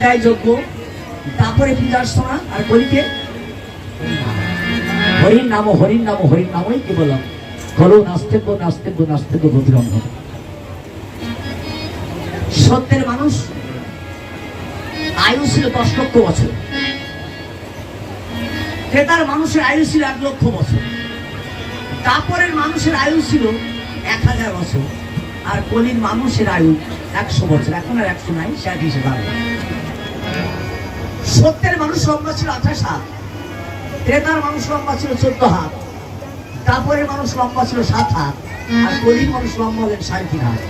যোগ্য, তারপরে পূজার শোনা আর কলিকে হরিণ নাম হরিণ নাম হরিণ নামই কি বললাম খলো নাস্তেব্য নাস্তেব্য নাস্তেব্য গতিরঙ্গ। সত্যের মানুষ আয়ু ছিল 10 লক্ষ বছর, ক্রেতার মানুষের আয়ু ছিল 1 লক্ষ বছর, তারপরের মানুষের আয়ু ছিল 1000 বছর, আর কলির মানুষের আয়ু 100 বছর। এখন আর 100 নাই, 60 বাড়বে। সত্যের মানুষ লম্বা ছিল 28 হাত, ক্রেতার মানুষ লম্বা ছিল 14 হাত, তারপরের মানুষ লম্বা ছিল 7 হাত, আর কলির মানুষ লম্বা হলেন 3.5 হাত।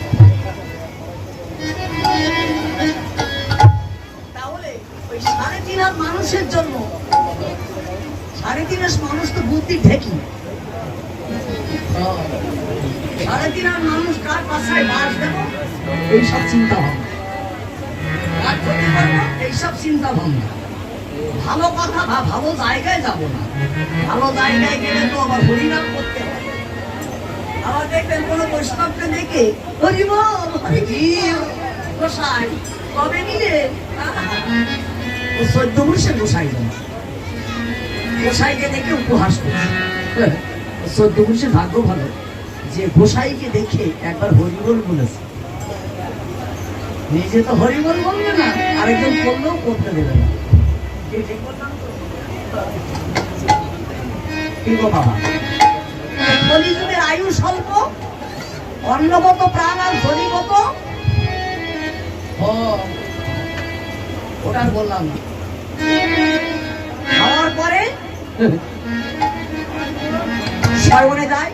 তাহলে ওই 3.5 হাত মানুষের জন্য 3.5 হাত মানুষ তো বুদ্ধি ঢেকি। 3.5 হাত মানুষ কার পাশায় বাস দেব এইসব চিন্তা ভাবনা, এইসব চিন্তা ভাবনা। ভালো কথা বা ভালো জায়গায় যাব না, ভালো জায়গায় গেলে তো আবার হরিনাম করতে হবে। আবার দেখবেন কোন বৈষ্ণবকে দেখে গোসাই কবে নিলে ও 14 বর্ষে গোসাই জমা, গোসাইকে দেখে উপহাস করছে। 14 বর্ষে ভাগ্য ভালো যে গোসাইকে দেখে একবার হরিবল বলেছে। নিজে তো হরিবল বলবে না, আরেকজন করলেও করতে দেবে না। কলিযুগের আয়ু স্বল্প, অন্নগত প্রাণ আর ধ্বনিগত ওটা বললাম না। খাওয়ার পরে শ্রবণে যায়,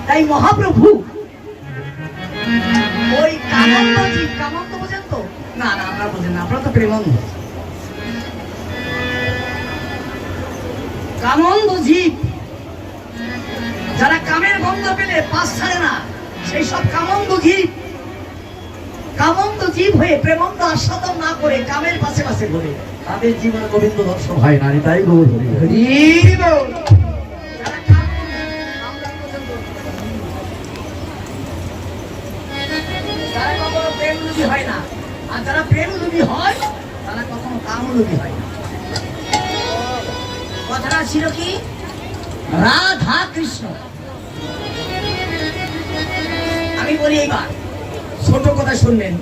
তাই মহাপ্রভু ওই কামন্ত জীব, কামন্ত বোঝেন তো? না না, আপনারা বোঝেন না, আপনারা তো প্রেমানন্দ। কামন্ত জীব যারা কামের গন্ধ পেলে পাশ ছাড়ে না, সেই সব কামন্ত জীব, কামন্ত জীব হয়ে প্রেমন্ত আস্বাদন না করে কামের পাশে পাশে ঘুরে, তাদের জীবনে গোবিন্দ দর্শন হয় না। তাই গৌর হরি হরি বল। হয় না, আর যারা প্রেমলোভী হয় তারা কখনো কামলোভী হয় না। কথাটা ছিল কি, রাধা কৃষ্ণ। আমি বলি এইবার ছোট কথা শুনবেন,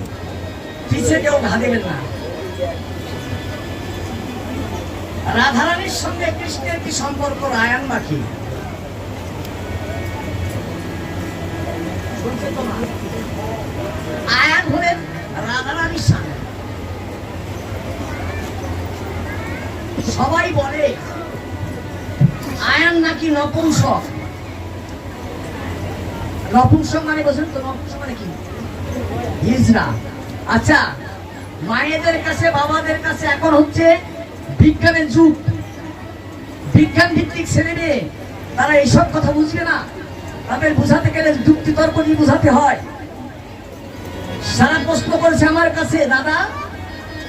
পিছিয়ে কেউ ঘা দেবেন না। রাধারানীর সঙ্গে কৃষ্ণের কি সম্পর্ক, রায়ান বাকি শুনছে তো না? আয়ান হলেন রাধারানীর স্বামী। সবাই বলে আয়ান নাকি নপুংসক। নপুংসক মানে বোঝেন তো? নপুংসক মানে কি? হিজড়া। আচ্ছা, মায়েদের কাছে বাবাদের কাছে এখন হচ্ছে বিজ্ঞানের যুগ, বিজ্ঞান ভিত্তিক ছেলে মেয়ে, তারা এইসব কথা বুঝবে না। তাদের বোঝাতে গেলে যুক্তি তর্ক নিয়ে বোঝাতে হয়। সারা প্রশ্ন করেছে আমার কাছে, দাদা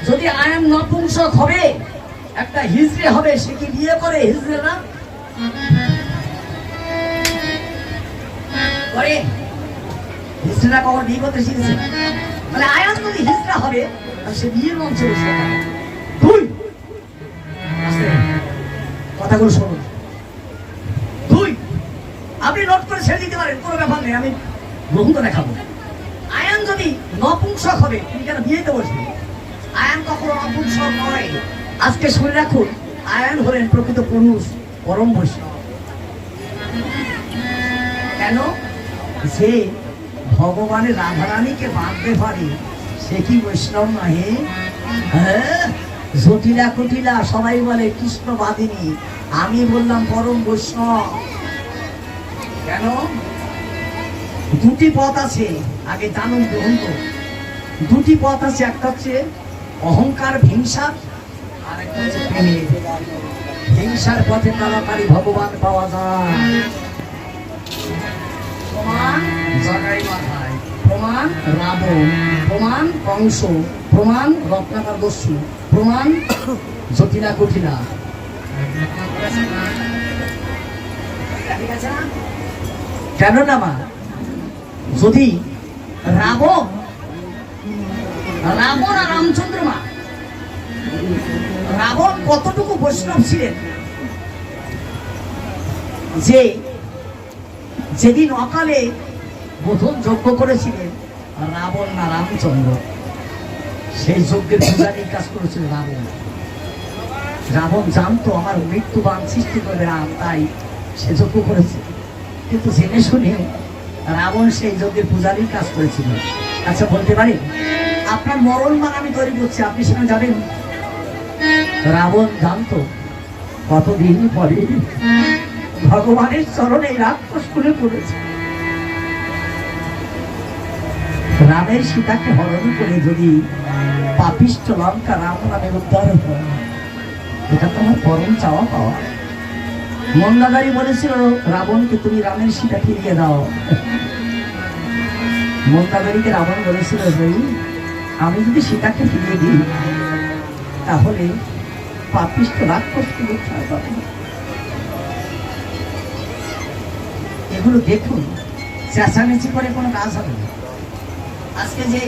যদি আয়ান নপুংসক হবে, একটা হিজড়ে হবে, সে কি বিয়ে করে? হিজড়ে না করে, হিজড়া কখন বিয়ে করতে শিখেছে? মানে আয়ান যদি হিজড়া হবে, সে বিয়ের মঞ্চে বসে দুই কথাগুলো শুনুন। দুই, আপনি নোট করে ছেড়ে দিতে পারেন, কোনো ব্যাপার নেই, আমি গ্রহণ করে দেখাবো। আয়ান যদি নপুংসক হবে, তুমি কেন বিয়েতে বসবে? আয়ান কখনো নপুংসক নয়। আজকে শুনে রাখুন, আয়ান হলেন প্রকৃত পুরুষ, পরম বৈষ্ণব। কেন? যে ভগবানের রাধারানীকে বাঁধতে পারে, সে কি বৈষ্ণব নহে? হ্যাঁ, জটিলা কুটিলা সবাই বলে কৃষ্ণবাদিনী, আমি বললাম পরম বৈষ্ণব। কেন? দুটি পথ আছে, আগে জানুন গ্রহণ তো। দুটি পথ আছে, একটা হচ্ছে অহংকার হিংসা, আর একটা হচ্ছে প্রেমের। হিংসার পথে তাড়াতাড়ি ভগবান পাওয়া যায়। প্রমাণ জগাই মাথায়, প্রমাণ রাবণ, প্রমাণ কংস, প্রমাণ রত্নাকর দস্যু, প্রমাণ জটিলা কুটিলা। কেন না মা, যদি রাবণ রাবণ আর রামচন্দ্র মা, রাবণ কতটুকু বৈষ্ণব ছিলেন যে যেদিন অকালে বোধন যজ্ঞ করেছিলেন রাবণ না রামচন্দ্র, সেই যজ্ঞের পূজারীর কাজ করেছিল রাবণ। রাবণ জানতো আমার মৃত্যুবান সৃষ্টি করবে রাম, তাই সে যজ্ঞ করেছে, কিন্তু জেনে শুনে রাবণ সেই যজ্ঞের পূজারীর কাজ করেছিল। আচ্ছা বলতে পারি আপনার মরণ মান আমি তৈরি করছি, আপনি সেখানে যাবেন? রাবণ জানতো কতদিন পরে ভগবানের চরণে রাক্ষস করে পড়েছে। রামের সীতাকে হরণ করে যদি পাপিষ্ঠ লঙ্কা রাম নামে উদ্ধার হয়, এটা তোমার পরম চাওয়া পাওয়া। মন্দাগারী বলেছিল রাবণকে, তুমি রামের সীতা ফিরিয়ে দাও। মন্দাগারীকে রাবণ বলেছিল, আমি যদি সীতাকে ফিরিয়ে দিই তাহলে পাপিষ্ঠ রাক্ষসকে উদ্ধার পাবে। এগুলো দেখুন, চেঁচামেচি করে কোনো কাজ হবে না। আজকে যে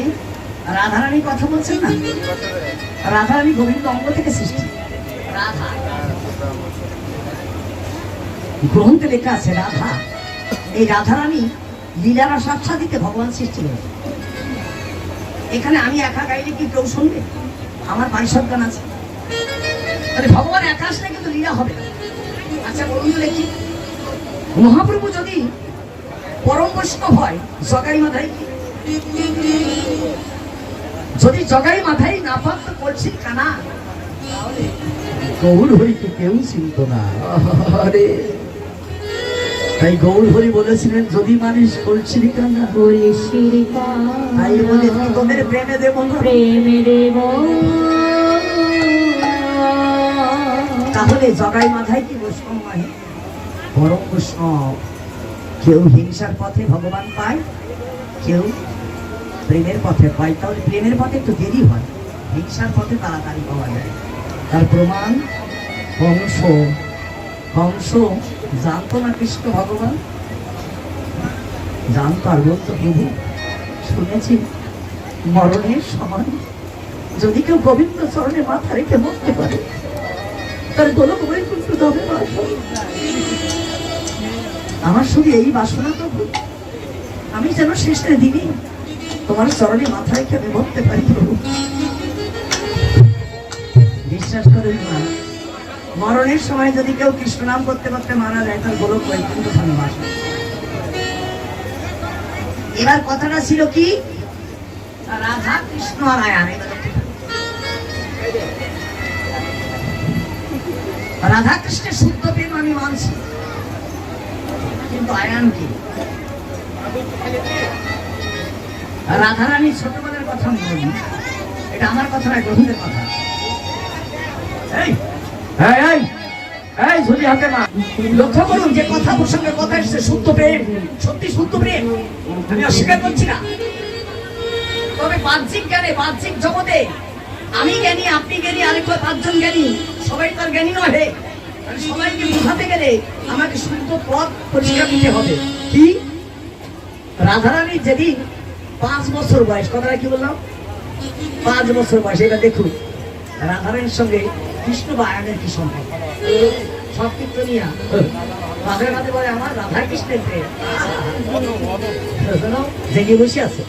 রাধারানী কথা বলছেন না, রাধারানী গোবিন্দ অঙ্গ থেকে সৃষ্টি। রাধা গ্রন্থে লেখা আছে রাধা, এই রাধারানী লীলারা সাক্ষাৎ ভগবান সৃষ্টি করেন। এখানে আমি একা গাইলে কি কেউ শুনবে? আমার পারিষদ গান আছে, তাহলে ভগবান একা আসলে কিন্তু লীলা হবে না। আচ্ছা বলুন তো দেখি, মহাপ্রভু যদি পরম বৈষ্ণব হয়, জগাই মাথায় যদি জগাই মাথায় না পারতো কলসির কানা, গৌর হরিকে কেউ চিনত না। তাই গৌর হরি বলেছিলেন, যদি মানুষ কলসির কানা তাই বলে তোদের প্রেমে দেব প্রেমে দেব। তাহলে জগাই মাথায় কি বৈষ্ণব নয়? পরম বৈষ্ণব। কেউ হিংসার পথে ভগবান পায়, কেউ প্রেমের পথে পায়। তাহলে প্রেমের পথে একটু দেরি হয়, হিংসার পথে তাড়াতাড়ি পাওয়া যায়। তার প্রমাণ কংস। কংস জানতো না কৃষ্ণ ভগবান, জানতো আর বলতো, প্রভু শুনেছি মরণের সময় যদি কেউ গোবিন্দ চরণে মাথা রেখে মরতে পারে তার গোলক বৈকুণ্ঠ ধামে বাস হবে। আমার শুধু এই বাসনা, প্রভু আমি যেন শেষের দিনই তোমার চরণে মাথা রেখে আমি মরতে পারি। প্রভু বিশ্বাস করেন না, মরণের সময় যদি কেউ কৃষ্ণ নাম করতে করতে মারা যায় তার গোলক বৈকুণ্ঠ ধামে বাস হবে। এবার কথাটা ছিল কি, রাধা কৃষ্ণ আর আয়ান। রাধা কৃষ্ণের শুদ্ধ প্রেম আমি মানছি, কিন্তু আয়ান কি? রাধারানীর ছোটবেলার কথা আমি বলি, এটা আমার কথা নয়, গ্রন্থের কথা। লক্ষ্য করুন যে কথা প্রসঙ্গে কথা এসছে, শুদ্ধ প্রেম, সত্যি শুদ্ধ প্রেম আমি অস্বীকার করছি না। তবে বাহ্যিক জ্ঞানে, বাহ্যিক জগতে আমি জ্ঞানী, আপনি জ্ঞানী, আরেক পাঁচজন জ্ঞানী, সবাই তার জ্ঞানী নয়। সবাইকে বোঝাতে গেলে আমাকে শুদ্ধ পথ পরিষ্কার দিতে হবে। কি? রাধারানী যেদিন 5 বছর বয়স, কথাটা কি বললাম? 5 বছর বয়স। এটা দেখুন রাধারানীর সঙ্গে কৃষ্ণ বা আয়ানের কি সম্পর্ক। সব কীর্তনিয়া মাঝে মাঝে বলে আমার রাধা কৃষ্ণের প্রেম, জেগে বসে আছে।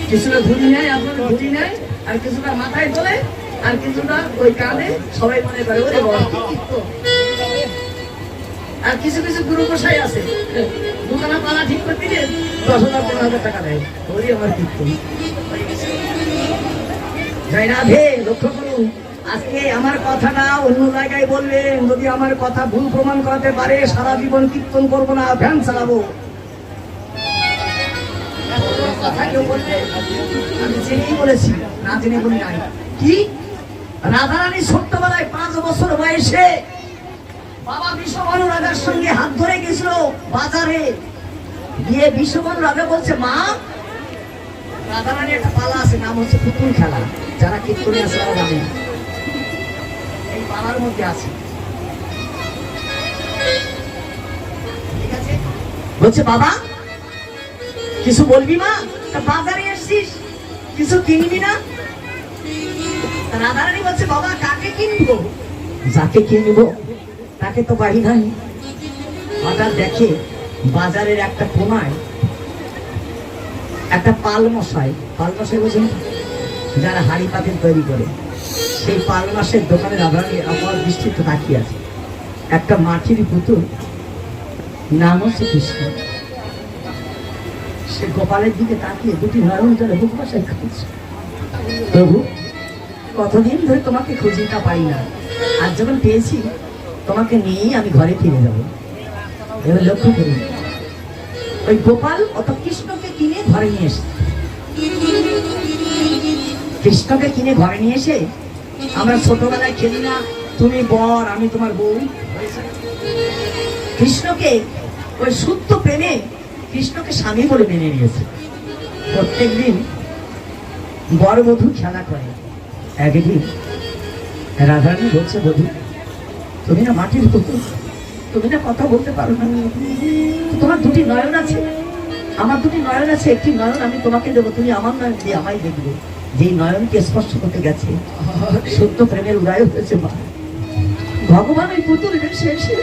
কিছুটা ধুলি নেয়, আপনার ধুলি নেয়, আর কিছুটা মাথায় তোলে, আর কিছুটা ওই কাঁধে, সবাই মনে করে ওরে বাবা কি কীর্তন। আর কিছু কিছু গুরু গোসাই আছে, দোকানা পালা ঠিক করতে গিয়ে 10,000 15,000 টাকা দেয়, ওরে আমার কীর্তন। জয় রাধে। লক্ষ্য করুন, আজকে আমার কথাটা অন্য জায়গায় বললেন, যদি আমার কথা ভুল প্রমাণ করাতে পারে সারা জীবন কীর্তন করবো না, ভ্যান চালাবো। কথা কেউ বললে আমি জেনেই বলেছি, না জেনে বলি নাই। কি? রাধারানী ছোট্টবেলায় 5 বছর বয়সে বাবা বিশ্বভানু রাজার সঙ্গে হাত ধরে গেছিল বাজারে গিয়ে। বিশ্বভানু রাজা বলছে, মা রাধারানী একটা পালা আছে, নাম হচ্ছে পুতুল খেলা। যারা কীর্তনে আছে তারা জানে, এই পালার মধ্যে আছে বলছে বাবা কিছু বলবি মা? তা বাজারে এসছিস কিছু কিনবি না? রাধারানী বলছে বাবা কাকে কিনবো? যাকে কিনবো তাকে তো বাড়ি নাই। হঠাৎ দেখে বাজারের একটা কোনায় একটা পালমশাই বোঝেন যারা হাড়ি পাতিল তৈরি করে, সেই পালমাসের দোকানে রাধারানী আমার দৃষ্টিতে তাকিয়ে আছে। একটা মাটির পুতুল, নাম হচ্ছে কৃষ্ণ। সে গোপালের দিকে তাকিয়ে দুটি নয়ন জলে বুক ভাসায় খুঁজছে, প্রভু কতদিন ধরে তোমাকে খুঁজি তা পাই না, আজ যখন পেয়েছি তোমাকে নিয়েই আমি ঘরে ফিরে যাবো। এবার লক্ষ্য করি ওই গোপাল অত কৃষ্ণকে কিনে ঘরে নিয়ে এসে, কৃষ্ণকে কিনে ঘরে নিয়ে এসে আমরা ছোটবেলায় খেলি না তুমি বর আমি তোমার বউ, কৃষ্ণকে ওই শুদ্ধ প্রেমে কৃষ্ণকে স্বামী বলে মেনে নিয়েছে। প্রত্যেকদিন বর বধূ খেলা করে। একদিন রাধারানী বলছে বধূ তুমি না মাটির পুতুল, তুমি না কথা বলতে পারো না, তোমার দুটি নয়ন আছে, আমার দুটি নয়ন আছে, একটি নয়ন আমি তোমাকে দেবো, তুমি আমার নয়ন দিয়ে আমায় দেখবে। যেই নয়নকে স্পর্শ করতে গেছে সত্য প্রেমের উদয় হয়েছে মা। ভগবান ওই পুতুল শেষে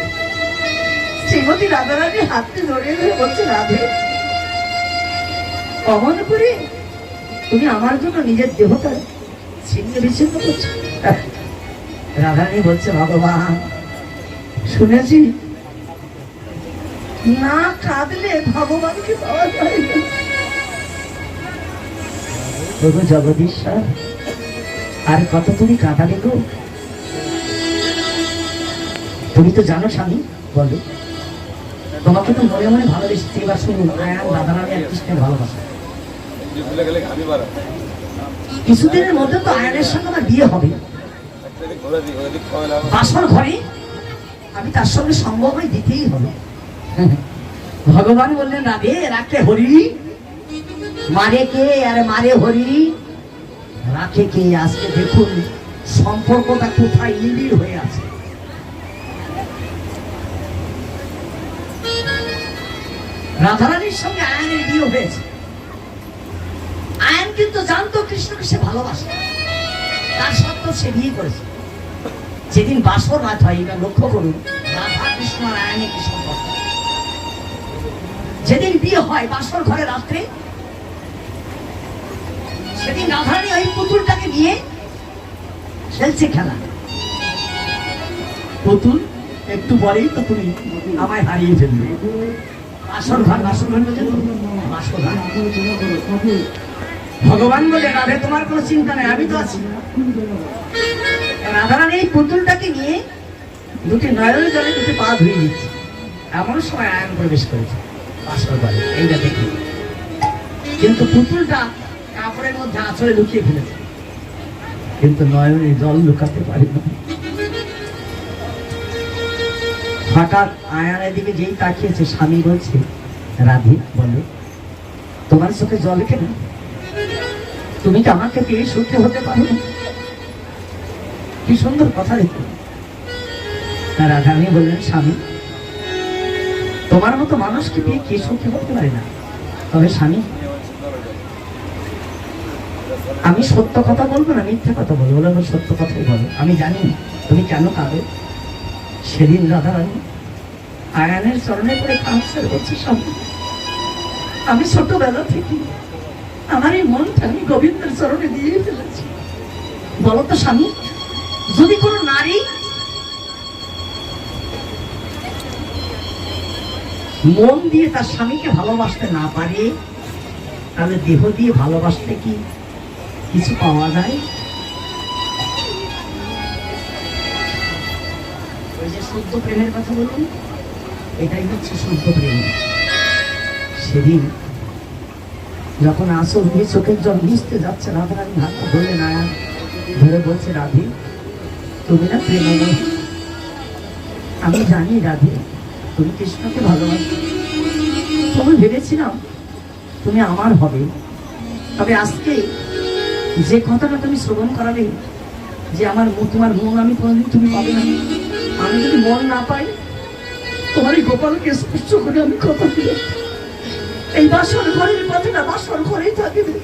শ্রীমতী রাধারানী হাতটি ধরিয়ে ধরে বলছে রাধে অমন করে তুমি আমার জন্য নিজের দেহটা ছিন্ন বিচ্ছিন্ন করছো। রাধারানী বলছে ভগবান শুনেছি না কাঁদলে ভগবানকে পাওয়া যায় না। প্রভু জগদীশ্বর আর কত তুমি কাঁদালে গো? তুমি তো জানো স্বামী, বলো তোমাকে তো মনে মনে ভালোবেসেছি। এবার শুনুন আয়ান রাধারানী আর কৃষ্ণের ভালোবাসা। কিছুদিনের মধ্যে তো আয়ানের সঙ্গে আমার বিয়ে হবে, বাসর ঘরে আমি তার সঙ্গে সঙ্গ হয়ে দিতেই হবে। ভগবান বললেন রাধে রাখে হরি মারে কে আর মারে হরি রাখে কে। আজকে দেখুন সম্পর্কটা কোথায় নিবিড় হয়ে আছে। রাধারানীর সঙ্গে আয়নের বিয়ে হয়েছে। আয়ন কিন্তু জানতো কৃষ্ণকে সে ভালোবাসে, তার সত্ত্বেও সে বিয়ে করেছে। যেদিন বাসর রাত হয় এটা লক্ষ্য করুন, রাধা কৃষ্ণ আর আয়নের কি সম্পর্ক। যেদিন বিয়ে হয় বাসর ঘরে রাত্রে, সেদিন রাধারানী ওই পুতুলটাকে নিয়ে খেলছে খেলা। পুতুল একটু বলেই তো তুমি আমায় হারিয়ে ফেলবে। ভগবান বলে রাধে তোমার কোনো চিন্তা নেই, আমি তো আছি। রাধারানী এই পুতুলটাকে নিয়ে দুটি নয়ন জলে দুটি পা ধুয়ে দিচ্ছে। এমন সময় আয়ন প্রবেশ করেছে বাসর ঘরে, এইটা দেখি। কিন্তু পুতুলটা কাপড়ের মধ্যে আঁচড়ে লুকিয়ে ফেলেছে, কিন্তু নয়নে জল লুকাতে পারি না। হঠাৎ আয়ানের দিকে যেই তাকিয়েছে, স্বামী বলছে রাধে বলো তোমার চোখে জল কেন? তুমি কি আমাকে পেয়ে সুখী হতে পারো না? কি সুন্দর কথা দেখো। রাধারানী বললেন স্বামী তোমার মতো মানুষকে পেয়ে কে সুখী হতে পারে না? তবে স্বামী আমি সত্য কথা বলবো না মিথ্যা কথা বলবো? বলে সত্য কথাই বলো। আমি জানি তুমি কেন কাঁদো। সেদিন রাধারানী আয়ানের চরণে পড়ে কাঁদছে, বলছে স্বামী আমি ছোটবেলা থেকে আমার এই মনটা আমি গোবিন্দের চরণে দিয়ে ফেলেছি। বলতো স্বামী যদি কোনো নারী মন দিয়ে তার স্বামীকে ভালোবাসতে না পারে, তাহলে দেহ দিয়ে ভালোবাসতে কি কিছু পাওয়া যায়? ওই যে শুদ্ধ প্রেমের কথা বলুন, এটাই হচ্ছে শুদ্ধ প্রেম। সেদিন যখন আসল নিয়ে চোখের জল মিশতে যাচ্ছে, রাধারানী হাতটা ধরে নায়ান ধরে বলছে রাধে তুমি না প্রেমময়। আমি জানি রাধে তুমি কৃষ্ণকে ভালোবাসো, তুমি ভেবেছিলাম তুমি আমার হবে। তবে আজকে যে কথাটা তুমি শ্রবণ করাবে যে আমার তোমার মন আমি কোনোদিন তুমি পাবে না, আমি যদি মন না পাই তোমার এই গোপালকে স্পর্শ করে আমি কথা দিলাম, এই বাসর ঘরের কথাটা বাসর ঘরেই থাকবে।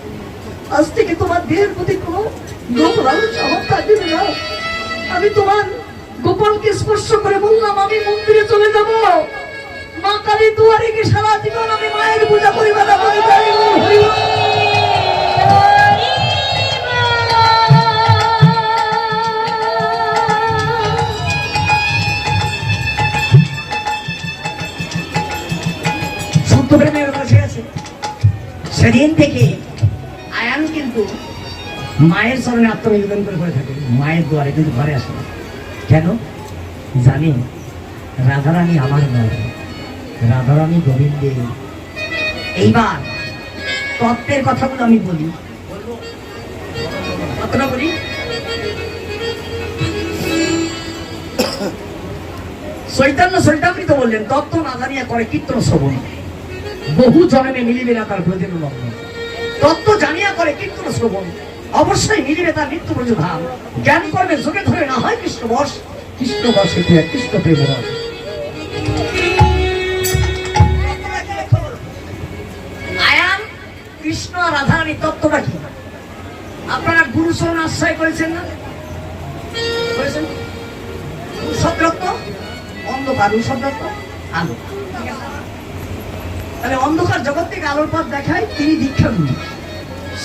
আজ থেকে তোমার দেহের প্রতি কোনো লোভ লালসা ভাব থাকবে না। আমি তোমার গোপালকে স্পর্শ করে বললাম আমি মন্দিরে চলে যাব, মা কালী দুয়ারে গিয়ে সারা জীবন আমি মায়ের পূজা করি। বেলা বলি সেদিন থেকে আয়ান কিন্তু মায়ের চরণে আত্মনিবেদন করে পড়ে থাকে, মায়ের দুয়ারে কিন্তু ঘরে আসে না। কেন জানি? রাধারানী আমার নয়, রাধারানী গোবিন্দের। এইবার তত্ত্বের কথাগুলো আমি বলি, কতটা বলি? চৈতন্য চরিতামৃত বললেন তত্ত্ব না জানিয়া করে কীর্তন শ্রবণ, বহু জন্মে মিলিবে না তার প্রয়োজন লগ্ন। তত্ত্ব জানিয়া করে কীর্তন শ্রবণ, অবশ্যই মিলিবে তার নিত্য প্রয়োজন ধাম। জ্ঞান করবে যোগে ধরে না হয় কৃষ্ণ বশ, কৃষ্ণ বশ হইতে কৃষ্ণ প্রেম রস। আয়ান কৃষ্ণ আর রাধারানী তত্ত্বটা কি? আপনারা গুরু চরণ আশ্রয় করেছেন না? করেছেন? শব্দরত্ন অন্ধকার, শব্দরত্ন আলো। তাহলে অন্ধকার জগৎ থেকে আলোর পথ দেখায় তিনি দীক্ষাগুরু।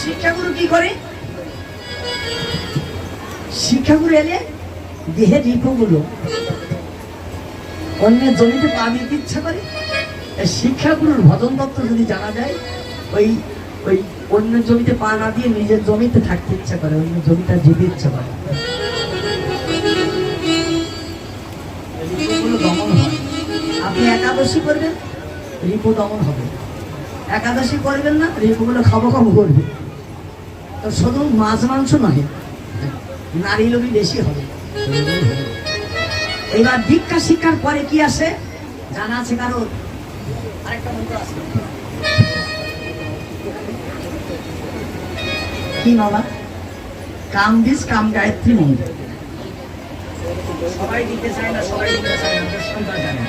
শিক্ষাগুরু কি করে? শিক্ষাগুরু এলে দেহের রিপুগুলো অন্যের জমিতে পা দিতে ইচ্ছা করে। শিক্ষাগুরুর ভজন তত্ত্ব যদি জানা যায়, ওই ওই অন্য জমিতে পা না দিয়ে নিজের জমিতে থাকতে ইচ্ছা করে, অন্য জমিটা যেতে ইচ্ছা করে। দমন হয়। আপনি একাদশী করবেন, রিপু দমন হবে। একাদশী করবেন না, রিপুগুলো খাবো খাবো করবে। তো শুধু মাছ মাংস নয়, নারী লোভী বেশি হবে। এবার দীক্ষা শিক্ষার পরে কি আসে জানা আছে কারোর? আরেকটা মন্ত্র আছে কি বাবা? কাম বীজ কাম গায়ত্রী মন্ত্র। সবাই দিতে চায় না, সবাই দিতে চায় না, বৈষ্ণবরা জানে।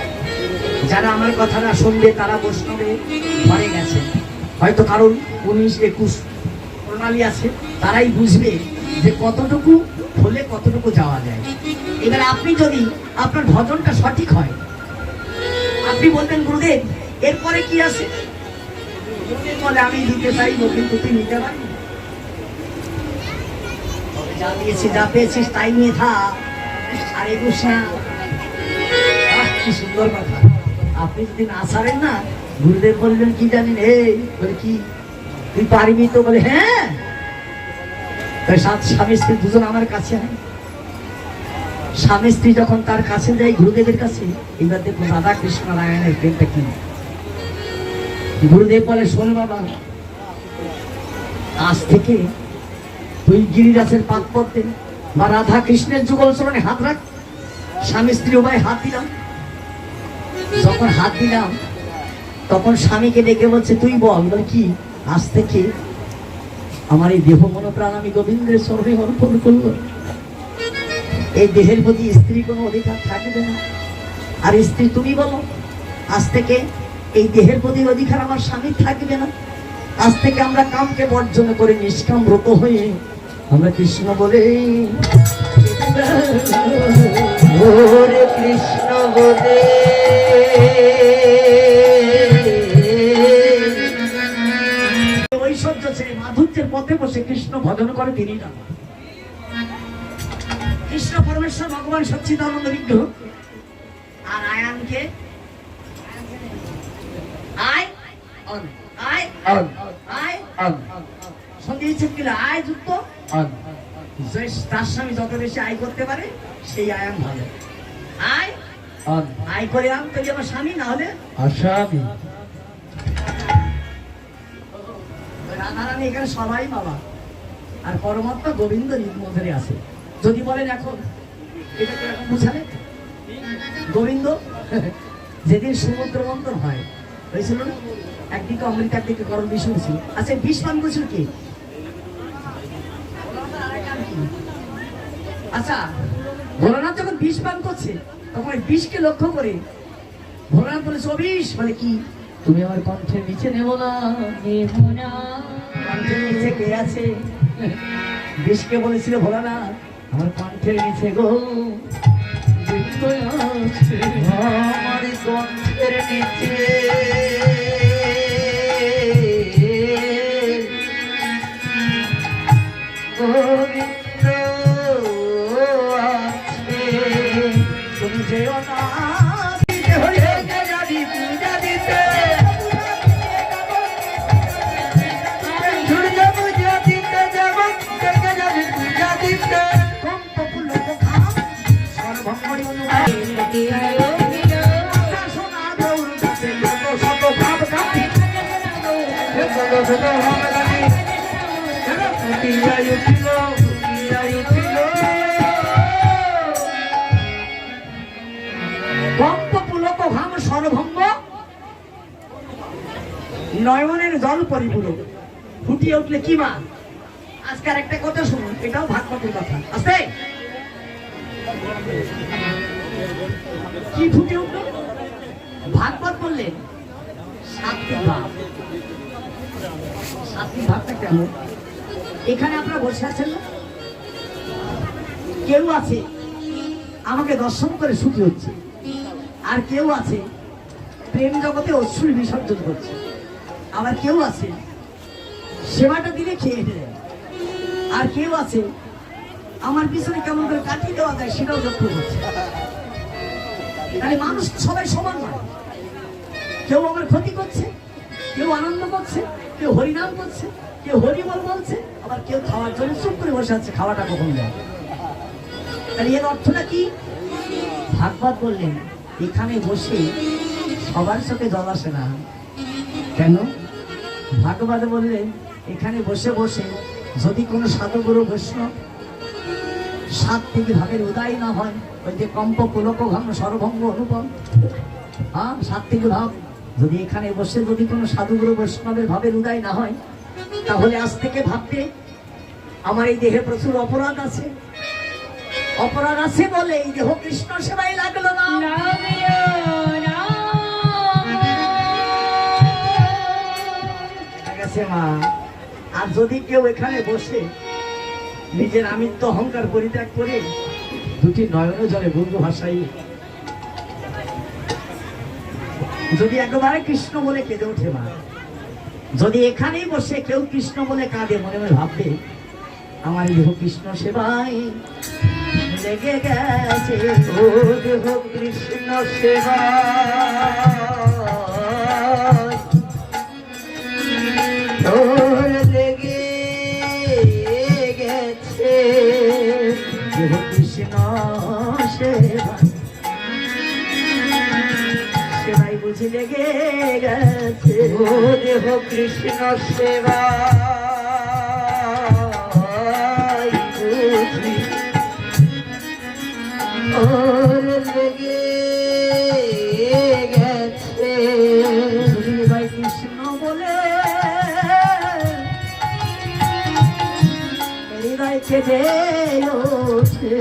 যারা আমার কথাটা শুনবে তারা বৈষ্ণবে ঘরে গেছে, হয়তো কারণ 19-21 প্রণালী আছে, তারাই বুঝবে যে কতটুকু হলে কতটুকু যাওয়া যায়। এবার আপনি যদি আপনার ভজনটা সঠিক হয়, আপনি বলতেন গুরুদেব এরপরে কি আছে? গুরুদেব বলে আমি দিতে চাইবো কিন্তু তুই নিতে পারবি, যা দিয়েছি যা পেয়েছিস তাই নিয়ে থাক, আর একুশ না। কি সুন্দর কথা। আপনি যদি না ছাড়েন না, গুরুদেব বললেন কি জানেন? এই বলে কি তুই পারবি তো? বলে হ্যাঁ। স্বামী স্ত্রী দুজন আমার কাছে হয়। স্বামী স্ত্রী যখন তার কাছে যায় গুরুদেবের কাছে, এবার দেখুন রাধা কৃষ্ণ নারায়ণের প্রেমটা কি। গুরুদেব বলে শোন বাবা, আজ থেকে তুই গিরিরাজের পাক পড়তে বা রাধা কৃষ্ণের যুগল চরণে হাত রাখ। স্বামী স্ত্রী উভয় হাত দিলাম। যখন হাত দিলাম তখন স্বামীকে ডেকে বলছে তুই বল। বলে কি? আজ থেকে আমার এই দেহ মন প্রাণ আমি গোবিন্দের চরণে অর্পণ করলো। এই দেহের প্রতি স্ত্রী কোনো অধিকার থাকবে না। আর স্ত্রী তুমি বলো, আজ থেকে এই দেহের প্রতি অধিকার আমার স্বামীর থাকবে না। আজ থেকে আমরা কামকে বর্জন করে নিষ্কাম ব্রত হয়ে আমরা কৃষ্ণ বলে কৃষ্ণ বলে ঐশ্বর্য ছেড়ে মাধুর্যের পথে বসে কৃষ্ণ ভজন করে তিনি না। কৃষ্ণ পরমেশ্বর ভগবান সচ্চিদানন্দ বিগ্রহ। আর আয়ানকে আয় আয় আয় সন্ধি দিচ্ছেন কিনা? আয় যুক্ত তার স্বামী যত বেশি আয় করতে পারে সেই আয়ান ভালো। আয় আয় করে আম তৈরি আমার স্বামী, না হলে আসামি। রাধারানী এখানে সবাই বাবা, আর পরমাত্মা গোবিন্দ মধ্যে আছে। যদি বলেন এখন এটা কিরকম বুঝালে? গোবিন্দ যেদিন সমুদ্র মন্থন হয় হয়েছিল না, একদিকে অমৃত একদিকে গরম বিষ হয়েছিল। আচ্ছা বিষ পান করেছিল কি? আচ্ছা ভোলানাথ যখন বিষ পান করছে তখন বিষকে লক্ষ্য করে ভোলানাথ বলেছে অবিশ, বলে কি? তুমি আমার কণ্ঠের নিচে নেব না। কণ্ঠের নিচে কে আছে? বিষকে বলেছিল ভোলানাথ আমার কণ্ঠের নিচে গো আমার কণ্ঠের নিচে গোবিন্দ আছে। তুমি যেও না নয়নের জল পরিপূরক ফুটিয়ে উঠলে কি মা? আজকের একটা কথা শুনুন, এটাও ভাগবতের কথা আছে। কি ফুটে উঠল? ভাগবত বললেন সাত্বিক ভাব। সাত্বিক ভাবটা কেমন? এখানে আপনারা বসে আছেন না, কেউ আছে আমাকে দর্শন করে সুখী হচ্ছে, আর কেউ আছে প্রেম জগতে অশ্রু বিসর্জন করছে, আবার কেউ আছে সেবাটা দিলে খেয়ে দেয়, আর কেউ আছে আমার পিছনে কেমন করে কাটিয়ে দেওয়া যায় সেটাও লক্ষ্য করছে। তাহলে মানুষ সবাই সমান নয়, কেউ আমার ক্ষতি করছে, কেউ আনন্দ করছে, কেউ হরিনাম করছে, কেউ হরিবল বলছে, আবার কেউ খাওয়ার জন্য চুপ করে বসে আছে, খাওয়াটা কখন দেয়। তাহলে এর অর্থটা কি? ভাগবত বললেন এখানে বসে সবার চোখে জল আসে না। কেন? ভাগবত বললেন এখানে বসে বসে যদি কোনো সাধুগুরু বৈষ্ণব সাত্বিক ভাবের উদয় না হয়, ওই যে কম্প পুলক ভঙ্গ সর্বভঙ্গ অনুপম, হ্যাঁ সাত্বিক ভাব যদি এখানে বসে যদি কোনো সাধুগুরু বৈষ্ণবের ভাবের উদয় না হয়, তাহলে আজ থেকে ভাববে আমার এই দেহে প্রচুর অপরাধ আছে, অপরাধ আছে বলে এই দেহ কৃষ্ণ সেবাই লাগলো না। মা, আর যদি কেউ এখানে বসে নিজের আমিত্ব অহংকার পরিত্যাগ করে দুটি নয়ন জলে বন্ধু ভাষাই যদি একেবারে কৃষ্ণ বলে কেঁদে ওঠে, মা যদি এখানেই বসে কেউ কৃষ্ণ বলে কাঁদে, মনে মনে ভাববে আমার দেহ কৃষ্ণ সেবায় লেগে গেছে, ও দেহ কৃষ্ণ সেবা লেগে গেছে, দেহ কৃষ্ণ সেবা সেবাই বুঝি লেগে গেছে, ও দেহ কৃষ্ণ সেবা বুঝি ওর লেগে গেছে, ভাই কৃষ্ণ বলে হৃদয় কেঁদে ওঠে,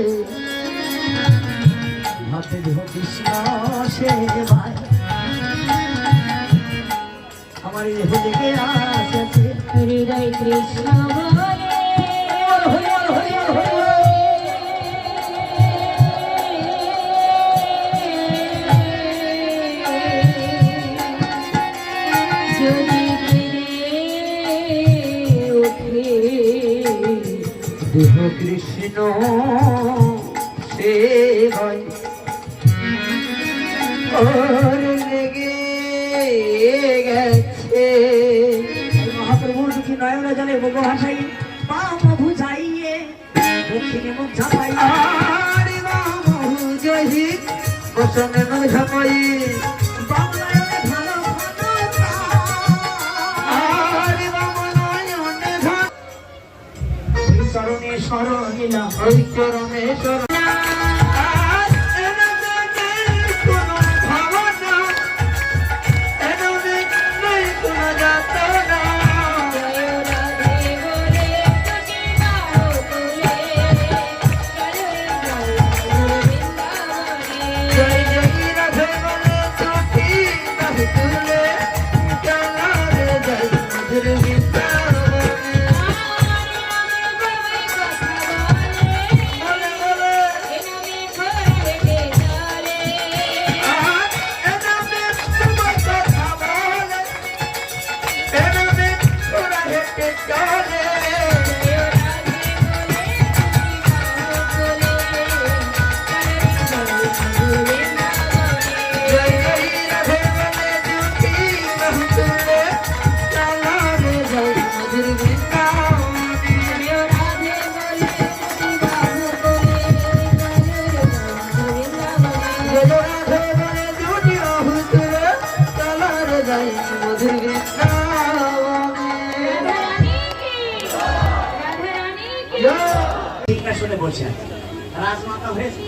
হাতে দেহ কৃষ্ণ সেবায় আমার দেহ লেগে আছে, হৃদয় কৃষ্ণ বলে দেহ কৃষ্ণ সেবায় ওর লেগে গেছে, মহাপ্রভুর দুঃখী নয়ন জলে বগ ভাসাই বাম বুঝাইয়ে দক্ষিণে মুখ ঝাপাই, আরে বাম বুঝাই বসনে মুখ ঝাপাই, চরণে শরণিলা ওই চরণে শরণ জয় জয় রাধে বলে যাই মধুর সিংহাসনে বসে আছে, রাজমাতা হয়েছে।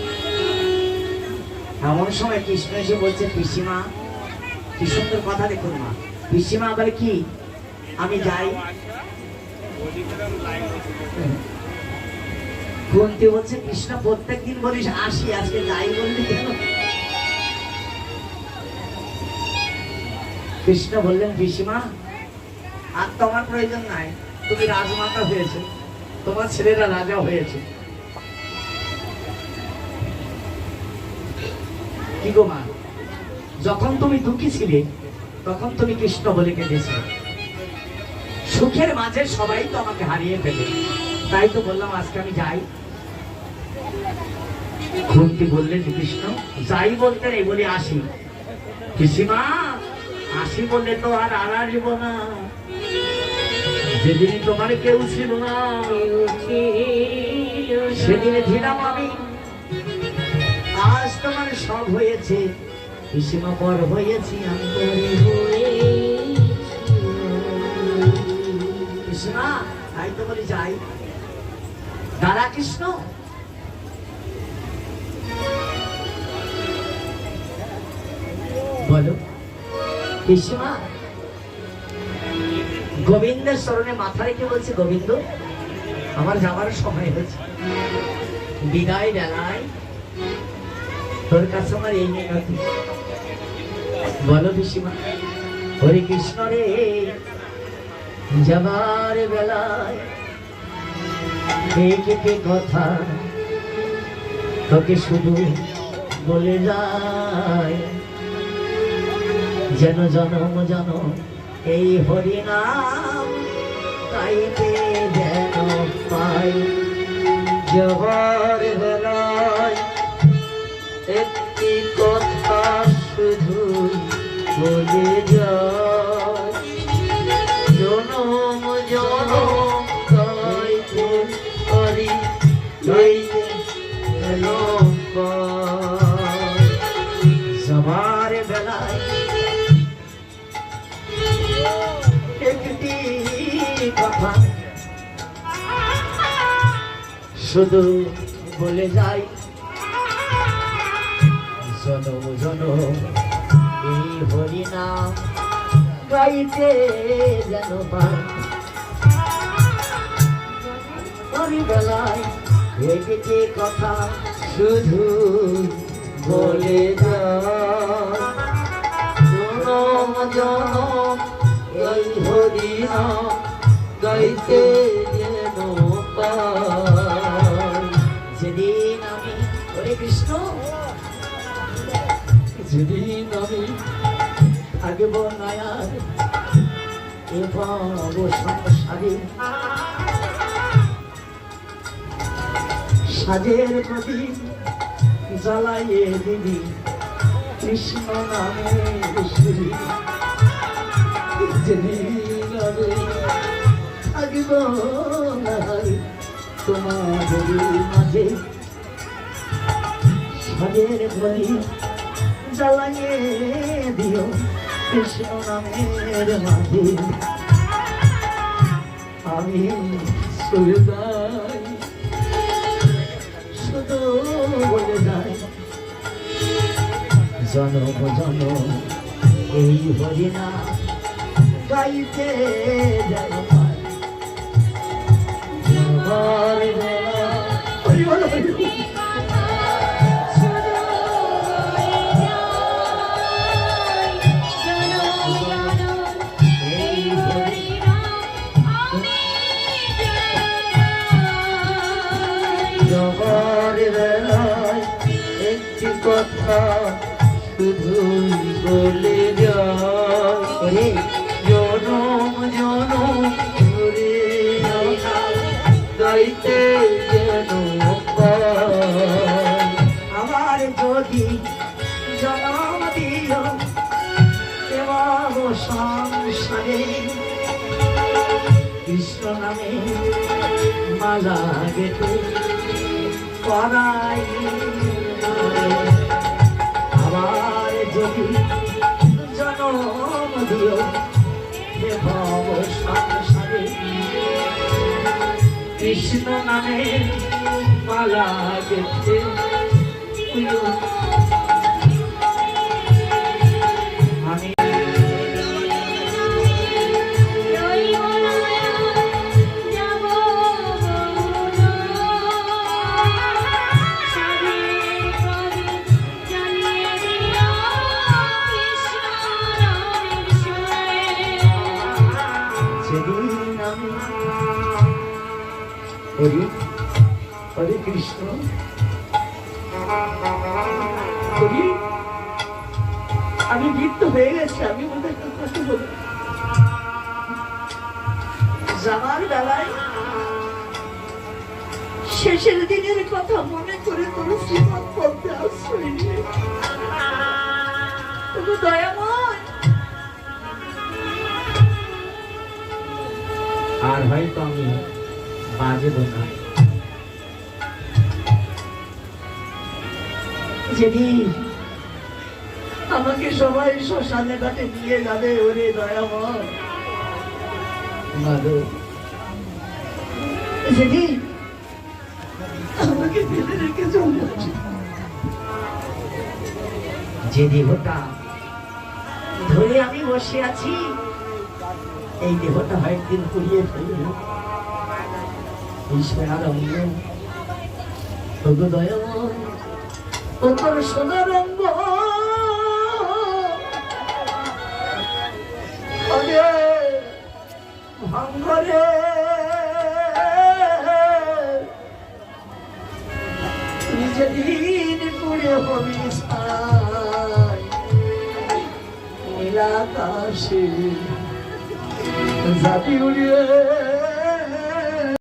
এমন সময় কৃষ্ণ এসে বলছে, পিসিমা, কি সুন্দর কথা দেখুন মা। পিসিমা বলে, কি আমি যাই? কুন্তী বলছে, কৃষ্ণ প্রত্যেকদিন বলিস আসি, আজকে যাই বললি কেন? কৃষ্ণ বললেন, পিসিমা, আর তোমার প্রয়োজন নাই, তুমি রাজমাতা হয়েছে, তোমার ছেলেরা রাজা হয়েছে। কি গো মা, যখন তুমি দুঃখী ছিলে তখন তুমি কৃষ্ণ বলে কেঁদেছিলে, সুখের মাঝে সবাই তো আমাকে হারিয়ে ফেলে, তাই তো বললাম আজকে আমি যাই। কুন্তী বললেন, কৃষ্ণ যাই বলতে নেই, বলি আসি। পিসিমা, আসি বললে তো আর আসব না, যেদিন তোমার কেউ ছিল না সেদিনে ছিলাম আমি, আজ তোমার সব হয়েছে, পিসিমা পর হয়েছি আমি। পিসিমা, তাই তো বলি যাই। দাদা কৃষ্ণ, বলো পিসিমা। গোবিন্দের স্মরণে মাথা রেখে বলছে, গোবিন্দ, আমার যাবার সময় হয়েছে, বিদায় বেলায় তোর কাছে আমার এই মিনতি। বলো পিসিমা। হরে কৃষ্ণ রে, যাবার বেলায় কে কথা তোকে শুধু বলে যায়, যেন জনম জনম এই হরিনাম গাইতে যেন পাই। যাবার বেলায় একটি কথা শুধু বলে যায়, জনম জনম গাইতে পারি, গাইতে যেন পাই। যাবার বেলায় একটি কথা শুধু বলে যাই, জনম জনম এই হরিনাম গাইতে যেন পাই। বেলায় একটি কথা শুধু বলে যায়, জনম জনম এই হরিনাম গাইতে যেন পাই। যেদিন আমি, হরে কৃষ্ণ, যেদিন আমি থাকব নয়ার এ ভব সংসারে, সাজের প্রদীপ জ্বালাইয়ে দিবি কৃষ্ণ নামে সুরি। যেদিন আমি থাকব নয়ার তোমাদের মাঝে, সাজের প্রদীপ জ্বালাইয়ে দিও কৃষ্ণ নামের মাঝে। আমি চলে যাই, শুধু বলে যায়, জনম জনম এই হরিনা গাইতে যেন পাই। যাবার বেলায় হরি বল, হরি বল। যাবার বেলায় একটি কথা শুধু বলে যায়, জনম জনম ধরে গাইতে যেন পাই। আমার যদি জনম দিও দেব সংসারে, কৃষ্ণ নামে মালা গেতে পরাই। আমার যদি জনম দিও হে ভব সংসারে কৃষ্ণ নামে মালা গেছে আমি হরি হরে কৃষ্ণ হরি আমি লিপ্ত হয়ে গেছি আমি বলতে কথা বলি যাওয়ার বেলায় শেষের দিনের কথা মনে করে তোর শ্রীমৎ পদ্মে আশ্রয় নিয়ে তবু দয়াময় আর হয়তো আমি বাজে না যেদিন আমাকে সবাই শ্মশানে ঘাটে নিয়ে যাবে ওরে দয়াময় যেদিন আমাকে ফেলে রেখে চলে আসে যে দেহটা ধরে আমি বসে আছি এই দেহটা হয়তো পুড়িয়ে ফেলল ঈশ্বরারঙ্গ তবু দয়াময় ও তোর সদারঙ্গ ভঙ্গরে তুই যেদিন পুড়ে হবি নীলাকাশে যাবি উড়িয়ে